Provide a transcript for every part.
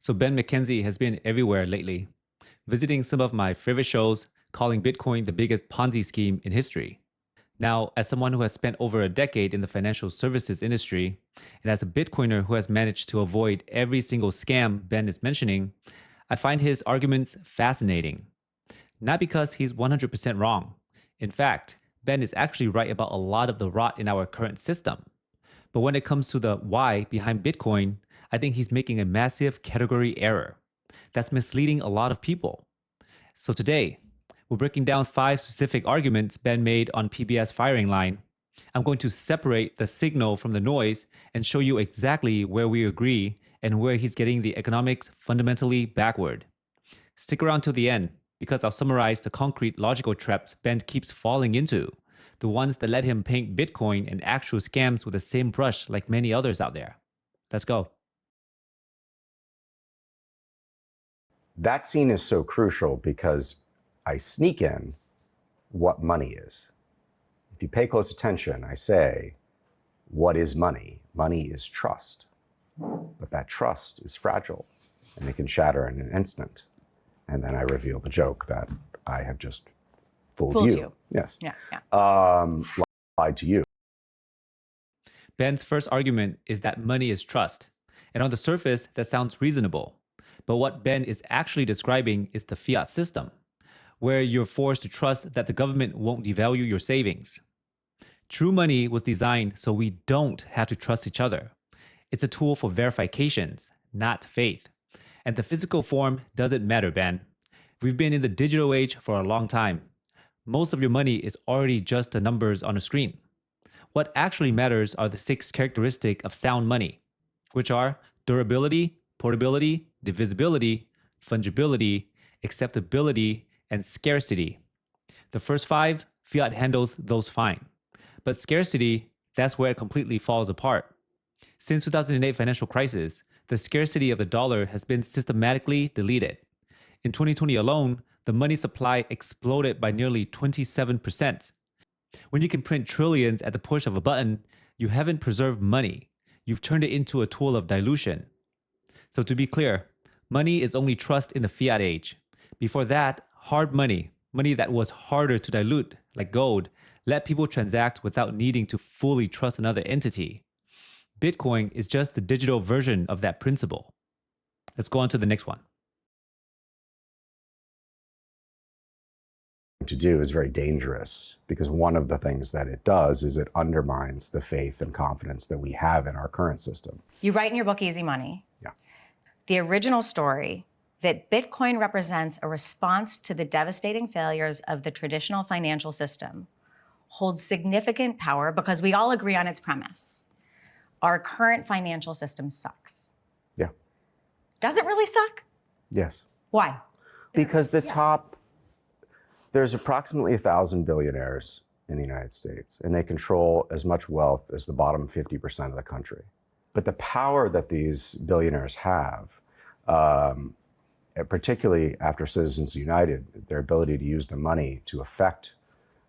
So Ben McKenzie has been everywhere lately, visiting some of my favorite shows, calling Bitcoin the biggest Ponzi scheme in history. Now, as someone who has spent over a decade in the financial services industry, and as a Bitcoiner who has managed to avoid every single scam Ben is mentioning, I find his arguments fascinating. Not because he's 100% wrong. In fact, Ben is actually right about a lot of the rot in our current system. But when it comes to the why behind Bitcoin, I think he's making a massive category error that's misleading a lot of people. So today, we're breaking down 5 specific arguments Ben made on PBS firing line. I'm going to separate the signal from the noise and show you exactly where we agree and where he's getting the economics fundamentally backward. Stick around till the end because I'll summarize the concrete logical traps Ben keeps falling into, the ones that let him paint Bitcoin and actual scams with the same brush like many others out there. Let's go. That scene is so crucial because I sneak in what money is. If you pay close attention, I say, what is money? Money is trust. But that trust is fragile and it can shatter in an instant. And then I reveal the joke that I have just fooled you. Yes. Yeah. Lied to you. Ben's first argument is that money is trust. And on the surface, that sounds reasonable. But what Ben is actually describing is the fiat system, where you're forced to trust that the government won't devalue your savings. True money was designed so we don't have to trust each other. It's a tool for verifications, not faith. And the physical form doesn't matter, Ben. We've been in the digital age for a long time. Most of your money is already just the numbers on a screen. What actually matters are the 6 characteristics of sound money, which are durability, portability, divisibility, fungibility, acceptability, and scarcity. The first 5, fiat handles those fine. But scarcity, that's where it completely falls apart. Since 2008 financial crisis, the scarcity of the dollar has been systematically deleted. In 2020 alone, the money supply exploded by nearly 27%. When you can print trillions at the push of a button, you haven't preserved money. You've turned it into a tool of dilution. So to be clear, money is only trust in the fiat age. Before that, hard money, money that was harder to dilute, like gold, let people transact without needing to fully trust another entity. Bitcoin is just the digital version of that principle. Let's go on to the next one. To do is very dangerous because one of the things that it does is it undermines the faith and confidence that we have in our current system. You write in your book, Easy Money, Yeah. the original story that Bitcoin represents a response to the devastating failures of the traditional financial system holds significant power because we all agree on its premise. Our current financial system sucks. Yeah. Does it really suck? Yes. Why? Because there's approximately 1,000 billionaires in the United States, and they control as much wealth as the bottom 50% of the country. But the power that these billionaires have, particularly after Citizens United, their ability to use the money to affect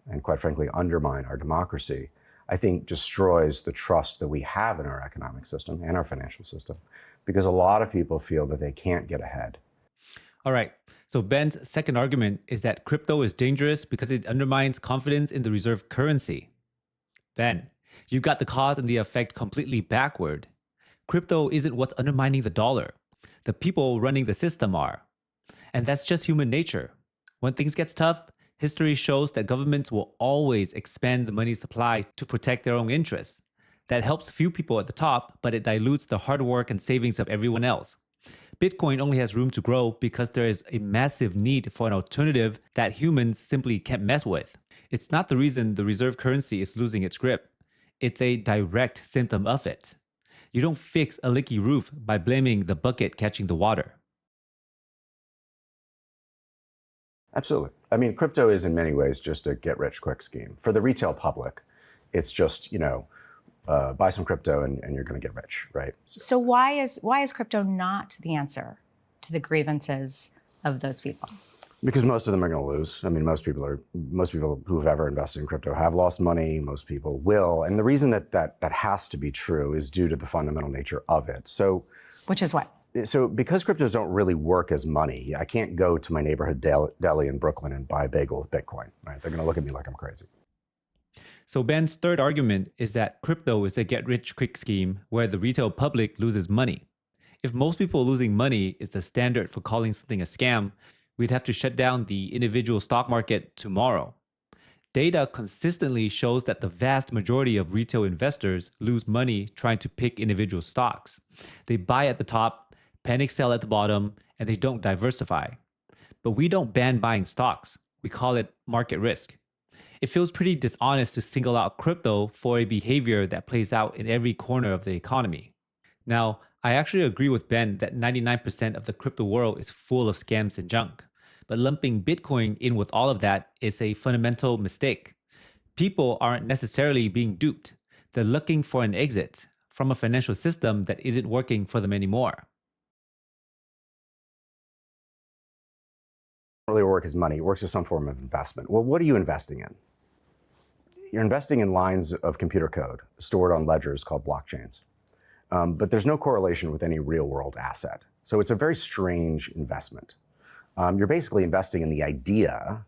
and quite frankly undermine our democracy, I think destroys the trust that we have in our economic system and our financial system, because a lot of people feel that they can't get ahead. All right, so Ben's second argument is that crypto is dangerous because it undermines confidence in the reserve currency. Ben, you've got the cause and the effect completely backward. Crypto isn't what's undermining the dollar. The people running the system are. And that's just human nature. When things get tough, history shows that governments will always expand the money supply to protect their own interests. That helps few people at the top, but it dilutes the hard work and savings of everyone else. Bitcoin only has room to grow because there is a massive need for an alternative that humans simply can't mess with. It's not the reason the reserve currency is losing its grip. It's a direct symptom of it. You don't fix a leaky roof by blaming the bucket catching the water. Absolutely. I mean, crypto is in many ways just a get-rich-quick scheme. For the retail public, it's just, buy some crypto and you're going to get rich, right? So why is crypto not the answer to the grievances of those people? Because most of them are going to lose. I mean, most people who have ever invested in crypto have lost money. Most people will. And the reason that has to be true is due to the fundamental nature of it. So, which is what? So because cryptos don't really work as money, I can't go to my neighborhood deli in Brooklyn and buy a bagel with Bitcoin, right? They're going to look at me like I'm crazy. So Ben's third argument is that crypto is a get-rich-quick scheme where the retail public loses money. If most people losing money is the standard for calling something a scam, we'd have to shut down the individual stock market tomorrow. Data consistently shows that the vast majority of retail investors lose money trying to pick individual stocks. They buy at the top, panic sell at the bottom, and they don't diversify. But we don't ban buying stocks. We call it market risk. It feels pretty dishonest to single out crypto for a behavior that plays out in every corner of the economy. Now, I actually agree with Ben that 99% of the crypto world is full of scams and junk. But lumping Bitcoin in with all of that is a fundamental mistake. People aren't necessarily being duped. They're looking for an exit from a financial system that isn't working for them anymore. Really work as money. It works as some form of investment. Well, what are you investing in? You're investing in lines of computer code stored on ledgers called blockchains. But there's no correlation with any real world asset. So it's a very strange investment. You're basically investing in the idea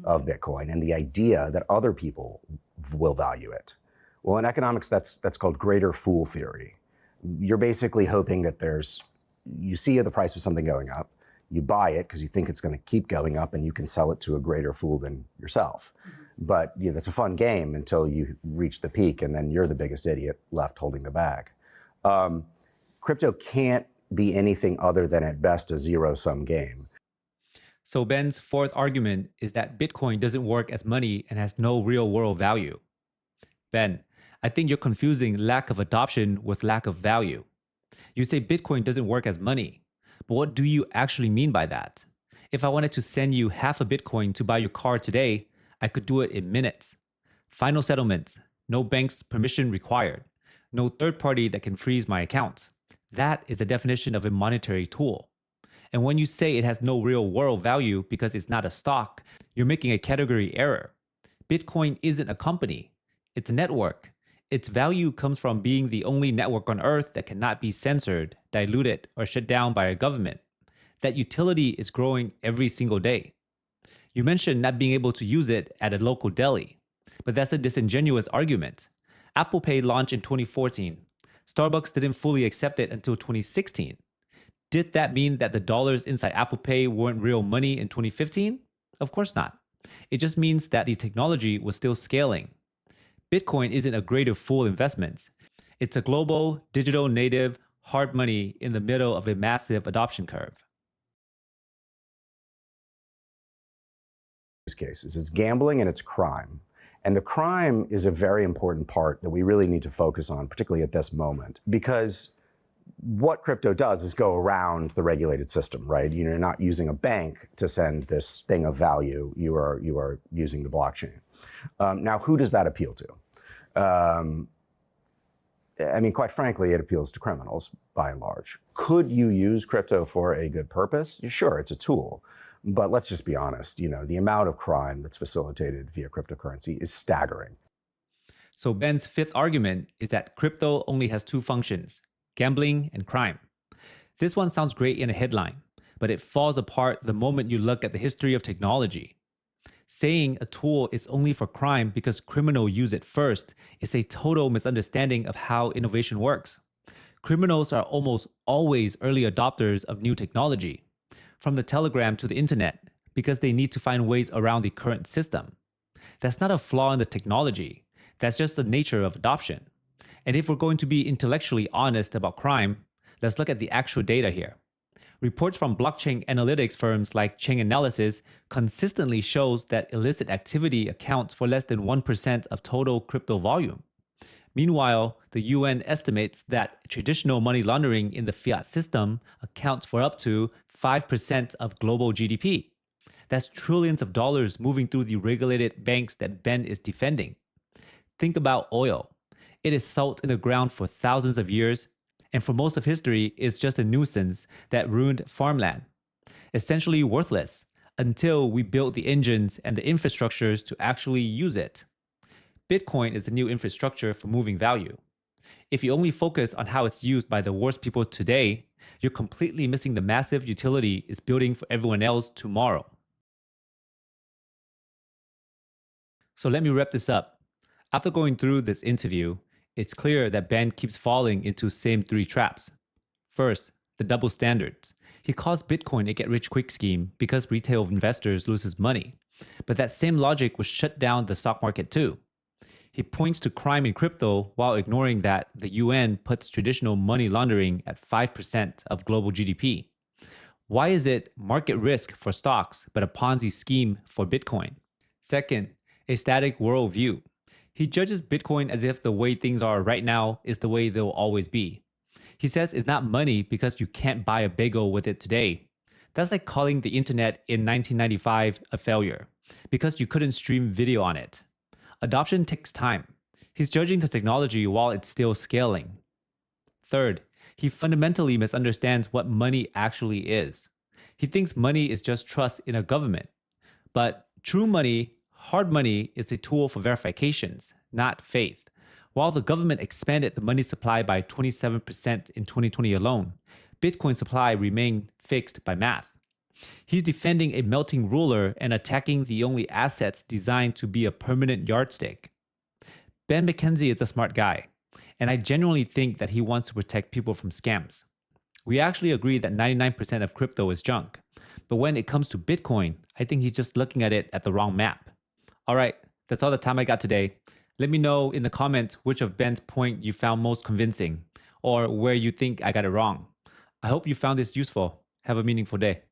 of Bitcoin and the idea that other people will value it. Well, in economics, that's called greater fool theory. You're basically hoping that you see the price of something going up, you buy it because you think it's going to keep going up and you can sell it to a greater fool than yourself. But that's a fun game until you reach the peak and then you're the biggest idiot left holding the bag. Crypto can't be anything other than at best a zero-sum game. So Ben's fourth argument is that Bitcoin doesn't work as money and has no real world value. Ben, I think you're confusing lack of adoption with lack of value. You say Bitcoin doesn't work as money, but what do you actually mean by that? If I wanted to send you half a Bitcoin to buy your car today, I could do it in minutes. Final settlements, no bank's permission required, no third party that can freeze my account. That is the definition of a monetary tool. And when you say it has no real world value because it's not a stock, you're making a category error. Bitcoin isn't a company, it's a network. Its value comes from being the only network on Earth that cannot be censored, diluted, or shut down by a government. That utility is growing every single day. You mentioned not being able to use it at a local deli, but that's a disingenuous argument. Apple Pay launched in 2014. Starbucks didn't fully accept it until 2016. Did that mean that the dollars inside Apple Pay weren't real money in 2015? Of course not. It just means that the technology was still scaling. Bitcoin isn't a greater fool investment. It's a global, digital native, hard money in the middle of a massive adoption curve. Cases. It's gambling and it's crime. And the crime is a very important part that we really need to focus on, particularly at this moment, because what crypto does is go around the regulated system, right? You're not using a bank to send this thing of value. You are using the blockchain. Now, who does that appeal to? I mean, quite frankly, it appeals to criminals by and large. Could you use crypto for a good purpose? Sure, it's a tool. But let's just be honest, the amount of crime that's facilitated via cryptocurrency is staggering. So Ben's fifth argument is that crypto only has two functions: gambling and crime. This one sounds great in a headline, but it falls apart the moment you look at the history of technology. Saying a tool is only for crime because criminals use it first is a total misunderstanding of how innovation works. Criminals are almost always early adopters of new technology, from the telegram to the internet, because they need to find ways around the current system. That's not a flaw in the technology. That's just the nature of adoption. And if we're going to be intellectually honest about crime, let's look at the actual data here. Reports from blockchain analytics firms like Chainalysis consistently shows that illicit activity accounts for less than 1% of total crypto volume. Meanwhile, the UN estimates that traditional money laundering in the fiat system accounts for up to 5% of global GDP. That's trillions of dollars moving through the regulated banks that Ben is defending. Think about oil. It is salt in the ground for thousands of years, and for most of history, it's just a nuisance that ruined farmland. Essentially worthless until we built the engines and the infrastructures to actually use it. Bitcoin is the new infrastructure for moving value. If you only focus on how it's used by the worst people today, you're completely missing the massive utility it's building for everyone else tomorrow. So let me wrap this up. After going through this interview, it's clear that Ben keeps falling into same three traps. First, the double standards. He calls Bitcoin a get-rich-quick scheme because retail investors loses money. But that same logic would shut down the stock market too. He points to crime in crypto while ignoring that the UN puts traditional money laundering at 5% of global GDP. Why is it market risk for stocks but a Ponzi scheme for Bitcoin? Second, a static worldview. He judges Bitcoin as if the way things are right now is the way they'll always be. He says it's not money because you can't buy a bagel with it today. That's like calling the internet in 1995 a failure because you couldn't stream video on it. Adoption takes time. He's judging the technology while it's still scaling. Third, he fundamentally misunderstands what money actually is. He thinks money is just trust in a government. But true money, hard money, is a tool for verifications, not faith. While the government expanded the money supply by 27% in 2020 alone, Bitcoin supply remained fixed by math. He's defending a melting ruler and attacking the only assets designed to be a permanent yardstick. Ben McKenzie is a smart guy, and I genuinely think that he wants to protect people from scams. We actually agree that 99% of crypto is junk, but when it comes to Bitcoin, I think he's just looking at it at the wrong map. All right, that's all the time I got today. Let me know in the comments which of Ben's point you found most convincing, or where you think I got it wrong. I hope you found this useful. Have a meaningful day.